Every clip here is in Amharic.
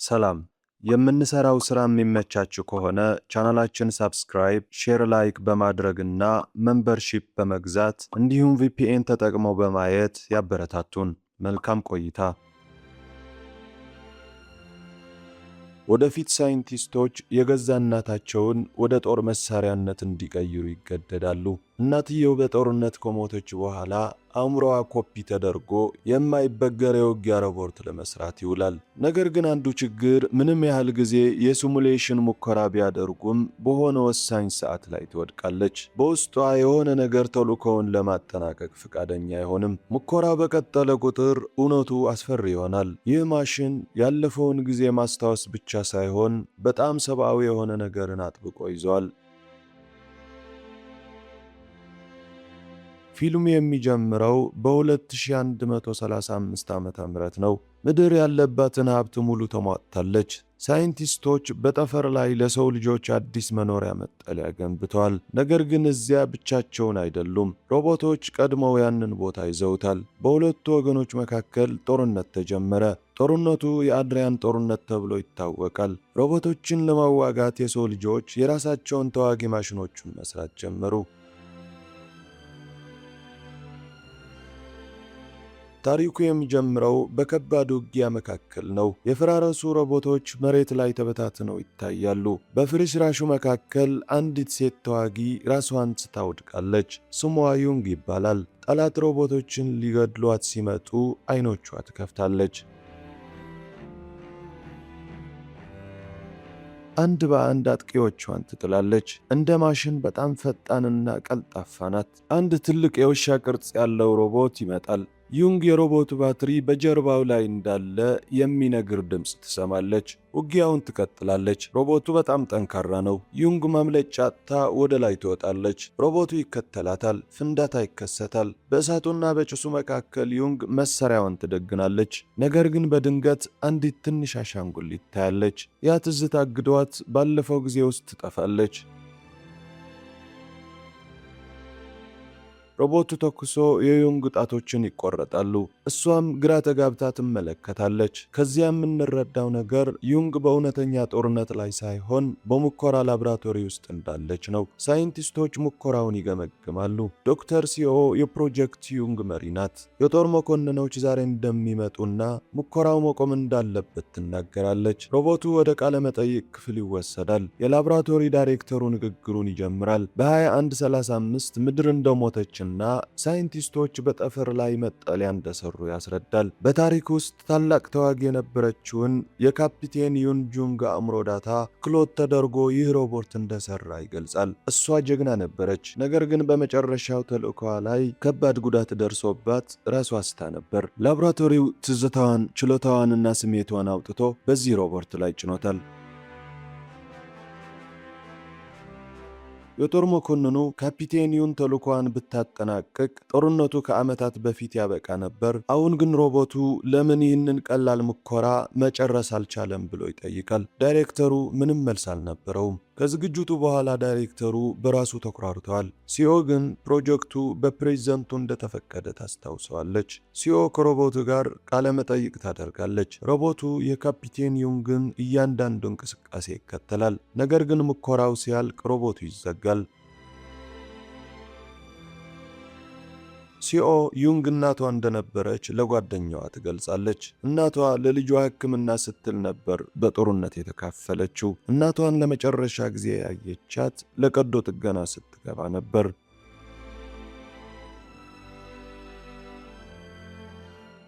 ሰላም የምንሰራው ስራ የሚመቻችሁ ከሆነ ቻናላችን ሰብስክራይብ፣ ሼር፣ ላይክ በማድረግና ሜምበርሺፕ በመግዛት እንዲሁም VPN ተጠቅመው በማየት ያበረታቱን። መልካም ቆይታ። ወደፊት ሳይንቲስቶች የገዛ እናታቸውን ወደ ጦር መሳሪያነት እንዲቀይሩ ይገደዳሉ። እናትየው በጦርነት ከሞተች በኋላ አእምሮዋ ኮፒ ተደርጎ የማይበገር የውጊያ ሮቦት ለመስራት ይውላል። ነገር ግን አንዱ ችግር ምንም ያህል ጊዜ የሲሙሌሽን ሙከራ ቢያደርጉም በሆነ ወሳኝ ሰዓት ላይ ትወድቃለች። በውስጧ የሆነ ነገር ተልዕኮውን ለማጠናቀቅ ፈቃደኛ አይሆንም። ሙከራው በቀጠለ ቁጥር እውነቱ አስፈሪ ይሆናል። ይህ ማሽን ያለፈውን ጊዜ ማስታወስ ብቻ ሳይሆን በጣም ሰብአዊ የሆነ ነገርን አጥብቆ ይዟል። ፊልሙ የሚጀምረው በ2135 ዓመተ ምህረት ነው። ምድር ያለባትን ሀብት ሙሉ ተሟጥታለች። ሳይንቲስቶች በጠፈር ላይ ለሰው ልጆች አዲስ መኖሪያ መጠለያ ገንብተዋል። ነገር ግን እዚያ ብቻቸውን አይደሉም። ሮቦቶች ቀድመው ያንን ቦታ ይዘውታል። በሁለቱ ወገኖች መካከል ጦርነት ተጀመረ። ጦርነቱ የአድሪያን ጦርነት ተብሎ ይታወቃል። ሮቦቶችን ለመዋጋት የሰው ልጆች የራሳቸውን ተዋጊ ማሽኖችን መስራት ጀመሩ። ታሪኩ የሚጀምረው በከባድ ውጊያ መካከል ነው። የፈራረሱ ሮቦቶች መሬት ላይ ተበታትነው ይታያሉ። በፍርስራሹ መካከል አንዲት ሴት ተዋጊ ራስዋን ስታ ወድቃለች። ስሟ ዩንግ ይባላል። ጠላት ሮቦቶችን ሊገድሏት ሲመጡ አይኖቿ ትከፍታለች። አንድ በአንድ አጥቂዎቿን ትጥላለች። እንደ ማሽን በጣም ፈጣንና ቀልጣፋ ናት። አንድ ትልቅ የውሻ ቅርጽ ያለው ሮቦት ይመጣል። ዩንግ የሮቦቱ ባትሪ በጀርባው ላይ እንዳለ የሚነግር ድምፅ ትሰማለች። ውጊያውን ትቀጥላለች። ሮቦቱ በጣም ጠንካራ ነው። ዩንግ ማምለጫ አጥታ ወደ ላይ ትወጣለች። ሮቦቱ ይከተላታል። ፍንዳታ ይከሰታል። በእሳቱና በጭሱ መካከል ዩንግ መሳሪያዋን ትደግናለች። ነገር ግን በድንገት አንዲት ትንሽ አሻንጉሊት ታያለች። ያ ትዝታ አግዷት ባለፈው ጊዜ ውስጥ ትጠፋለች። ሮቦቱ ተኩሶ የዩንግ ጣቶችን ይቆረጣሉ። እሷም ግራ ተጋብታ ትመለከታለች። ከዚያ የምንረዳው ነገር ዩንግ በእውነተኛ ጦርነት ላይ ሳይሆን በሙከራ ላብራቶሪ ውስጥ እንዳለች ነው። ሳይንቲስቶች ሙከራውን ይገመግማሉ። ዶክተር ሲኦ የፕሮጀክት ዩንግ መሪ ናት። የጦር መኮንኖች ዛሬ እንደሚመጡና ሙከራው መቆም እንዳለበት ትናገራለች። ሮቦቱ ወደ ቃለ መጠይቅ ክፍል ይወሰዳል። የላብራቶሪ ዳይሬክተሩ ንግግሩን ይጀምራል። በ2135 ምድር እንደሞተች እና ሳይንቲስቶች በጠፈር ላይ መጠለያ እንደሰሩ ያስረዳል። በታሪክ ውስጥ ታላቅ ተዋጊ የነበረችውን የካፒቴን ዩንጁንግ አእምሮ ዳታ ክሎት ተደርጎ ይህ ሮቦት እንደሰራ ይገልጻል። እሷ ጀግና ነበረች፣ ነገር ግን በመጨረሻው ተልዕኮዋ ላይ ከባድ ጉዳት ደርሶባት ራሷ ስታ ነበር። ላቦራቶሪው ትዝታዋን፣ ችሎታዋንና ስሜቷን አውጥቶ በዚህ ሮቦት ላይ ጭኖታል። የጦር መኮንኑ ካፒቴን ዩን ተልዕኮዋን ብታጠናቅቅ ጦርነቱ ከዓመታት በፊት ያበቃ ነበር። አሁን ግን ሮቦቱ ለምን ይህንን ቀላል ሙከራ መጨረስ አልቻለም ብሎ ይጠይቃል። ዳይሬክተሩ ምንም መልስ አልነበረውም። ከዝግጅቱ በኋላ ዳይሬክተሩ በራሱ ተኩራርተዋል። ሲኦ ግን ፕሮጀክቱ በፕሬዝዳንቱ እንደተፈቀደ ታስታውሰዋለች። ሲኦ ከሮቦቱ ጋር ቃለ መጠይቅ ታደርጋለች። ሮቦቱ የካፒቴን ዩንግን እያንዳንዱ እንቅስቃሴ ይከተላል። ነገር ግን ሙከራው ሲያልቅ ሮቦቱ ይዘጋል። ሲኦ ዩንግ እናቷ እንደነበረች ለጓደኛዋ ትገልጻለች። እናቷ ለልጇ ሕክምና ስትል ነበር በጦርነት የተካፈለችው። እናቷን ለመጨረሻ ጊዜ ያየቻት ለቀዶ ጥገና ስትገባ ነበር።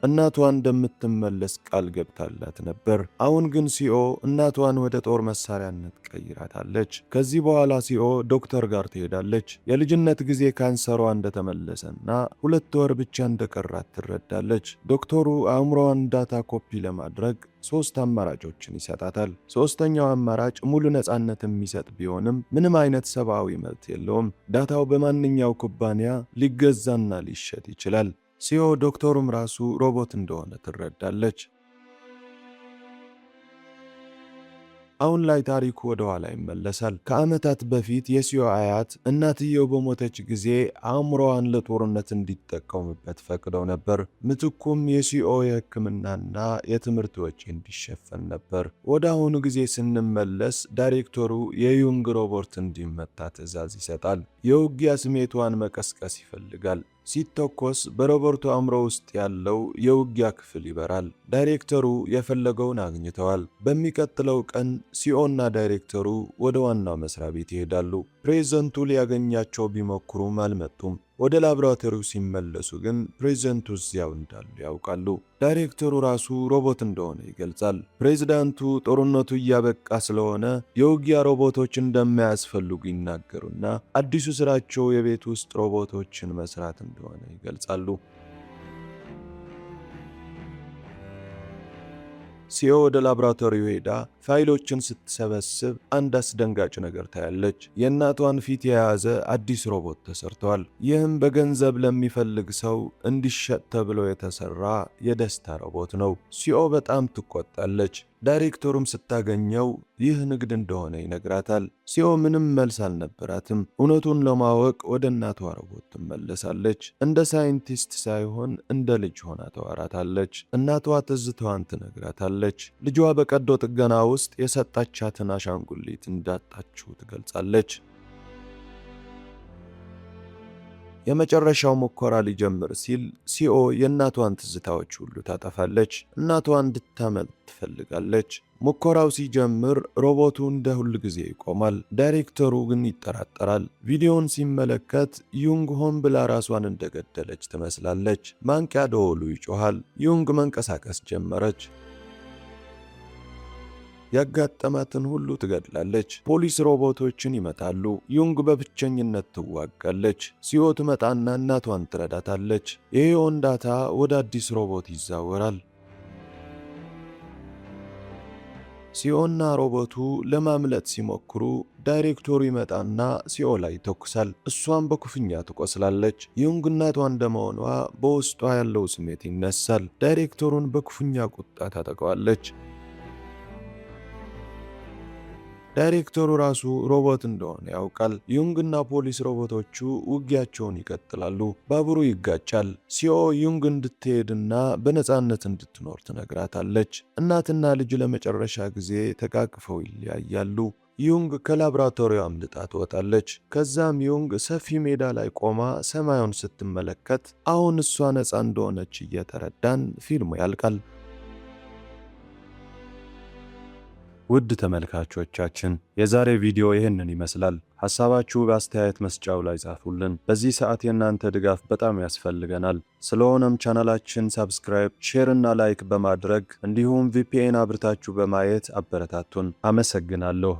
እናቷ እንደምትመለስ ቃል ገብታላት ነበር። አሁን ግን ሲኦ እናቷን ወደ ጦር መሳሪያነት ቀይራታለች። ከዚህ በኋላ ሲኦ ዶክተር ጋር ትሄዳለች። የልጅነት ጊዜ ካንሰሯ እንደተመለሰና 2 ወር ብቻ እንደቀራት ትረዳለች። ዶክተሩ አእምሮዋን ዳታ ኮፒ ለማድረግ 3 አማራጮችን ይሰጣታል። ሶስተኛው አማራጭ ሙሉ ነፃነት የሚሰጥ ቢሆንም ምንም አይነት ሰብአዊ መብት የለውም። ዳታው በማንኛው ኩባንያ ሊገዛና ሊሸጥ ይችላል። ሲኦ ዶክተሩም ራሱ ሮቦት እንደሆነ ትረዳለች። አሁን ላይ ታሪኩ ወደ ኋላ ይመለሳል። ከዓመታት በፊት የሲዮ አያት እናትየው በሞተች ጊዜ አእምሮዋን ለጦርነት እንዲጠቀሙበት ፈቅደው ነበር። ምትኩም የሲኦ የሕክምናና የትምህርት ወጪ እንዲሸፈን ነበር። ወደ አሁኑ ጊዜ ስንመለስ ዳይሬክተሩ የዩንግ ሮቦት እንዲመታ ትዕዛዝ ይሰጣል። የውጊያ ስሜቷን መቀስቀስ ይፈልጋል። ሲተኮስ በሮቦቱ አእምሮ ውስጥ ያለው የውጊያ ክፍል ይበራል። ዳይሬክተሩ የፈለገውን አግኝተዋል። በሚቀጥለው ቀን ሲኦና ዳይሬክተሩ ወደ ዋናው መስሪያ ቤት ይሄዳሉ። ፕሬዝደንቱ ሊያገኛቸው ቢሞክሩም አልመጡም። ወደ ላብራቶሪው ሲመለሱ ግን ፕሬዝደንቱ እዚያው እንዳሉ ያውቃሉ። ዳይሬክተሩ ራሱ ሮቦት እንደሆነ ይገልጻል። ፕሬዝዳንቱ ጦርነቱ እያበቃ ስለሆነ የውጊያ ሮቦቶች እንደማያስፈልጉ ይናገሩና አዲሱ ስራቸው የቤት ውስጥ ሮቦቶችን መስራት እንደሆነ ይገልጻሉ። ሲዮ ወደ ላብራቶሪው ሄዳ ፋይሎችን ስትሰበስብ አንድ አስደንጋጭ ነገር ታያለች። የእናቷን ፊት የያዘ አዲስ ሮቦት ተሰርቷል። ይህም በገንዘብ ለሚፈልግ ሰው እንዲሸጥ ተብሎ የተሰራ የደስታ ሮቦት ነው። ሲዮ በጣም ትቆጣለች። ዳይሬክተሩም ስታገኘው ይህ ንግድ እንደሆነ ይነግራታል። ሲዮ ምንም መልስ አልነበራትም። እውነቱን ለማወቅ ወደ እናቷ ሮቦት ትመለሳለች። እንደ ሳይንቲስት ሳይሆን እንደ ልጅ ሆና ተዋራታለች። እናቷ ትዝታዋን ትነግራታለች። ልጇ በቀዶ ጥገና ውስጥ የሰጣቻትን አሻንጉሊት እንዳጣችው ትገልጻለች። የመጨረሻው ሙከራ ሊጀምር ሲል ሲኦ የእናቷን ትዝታዎች ሁሉ ታጠፋለች። እናቷ እንድታመልጥ ትፈልጋለች። ሙከራው ሲጀምር ሮቦቱ እንደ ሁል ጊዜ ይቆማል። ዳይሬክተሩ ግን ይጠራጠራል። ቪዲዮውን ሲመለከት ዩንግ ሆን ብላ ራሷን እንደገደለች ትመስላለች። ማንቂያ ደወሉ ይጮሃል። ዩንግ መንቀሳቀስ ጀመረች። ያጋጠማትን ሁሉ ትገድላለች። ፖሊስ ሮቦቶችን ይመታሉ። ዩንግ በብቸኝነት ትዋጋለች። ሲዮ ትመጣና እናቷን ትረዳታለች። የሄዮን ዳታ ወደ አዲስ ሮቦት ይዛወራል። ሲዮና ሮቦቱ ለማምለጥ ሲሞክሩ ዳይሬክተሩ ይመጣና ሲዮ ላይ ይተኩሳል። እሷም በኩፍኛ ትቆስላለች። ዩንግ እናቷ እንደመሆኗ በውስጧ ያለው ስሜት ይነሳል። ዳይሬክተሩን በኩፍኛ ቁጣ ታጠቀዋለች። ዳይሬክተሩ ራሱ ሮቦት እንደሆነ ያውቃል። ዩንግና ፖሊስ ሮቦቶቹ ውጊያቸውን ይቀጥላሉ። ባቡሩ ይጋጫል። ሲኦ ዩንግ እንድትሄድና በነፃነት እንድትኖር ትነግራታለች። እናትና ልጅ ለመጨረሻ ጊዜ ተቃቅፈው ይለያያሉ። ዩንግ ከላብራቶሪው አምልጣ ትወጣለች። ከዛም ዩንግ ሰፊ ሜዳ ላይ ቆማ ሰማዩን ስትመለከት አሁን እሷ ነፃ እንደሆነች እየተረዳን ፊልሙ ያልቃል። ውድ ተመልካቾቻችን የዛሬ ቪዲዮ ይህንን ይመስላል። ሐሳባችሁ በአስተያየት መስጫው ላይ ጻፉልን። በዚህ ሰዓት የእናንተ ድጋፍ በጣም ያስፈልገናል። ስለሆነም ቻናላችን ሰብስክራይብ፣ ሼር እና ላይክ በማድረግ እንዲሁም VPN አብርታችሁ በማየት አበረታቱን። አመሰግናለሁ።